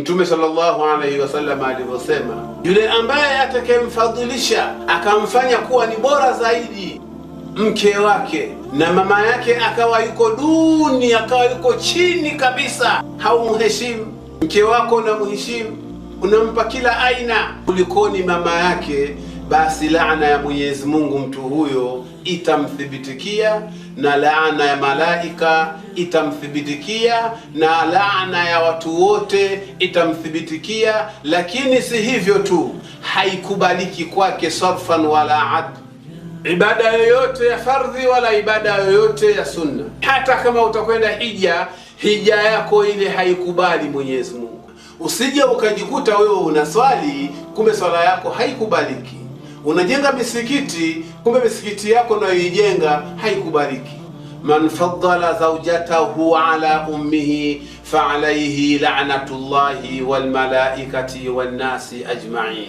Mtume sallallahu alaihi wasallam alivyosema, yule ambaye atakayemfadhilisha akamfanya kuwa ni bora zaidi mke wake na mama yake, akawa yuko duni, akawa yuko chini kabisa, haumheshimu mke wako, unamheshimu, unampa kila aina kulikoni mama yake, basi laana ya Mwenyezi Mungu mtu huyo itamthibitikia, na laana ya malaika itamthibitikia, na laana ya watu wote itamthibitikia. Lakini si hivyo tu, haikubaliki kwake sarfan wala adl, ibada yoyote ya fardhi wala ibada yoyote ya sunna. Hata kama utakwenda hija yako ile haikubali Mwenyezi Mungu. Usije ukajikuta wewe unaswali kumbe swala yako haikubaliki. Unajenga misikiti kumbe misikiti yako unayoijenga haikubaliki. Man faddala zawjatahu ala ummihi fa alayhi la'natullahi wal malaikati wan nasi ajma'in.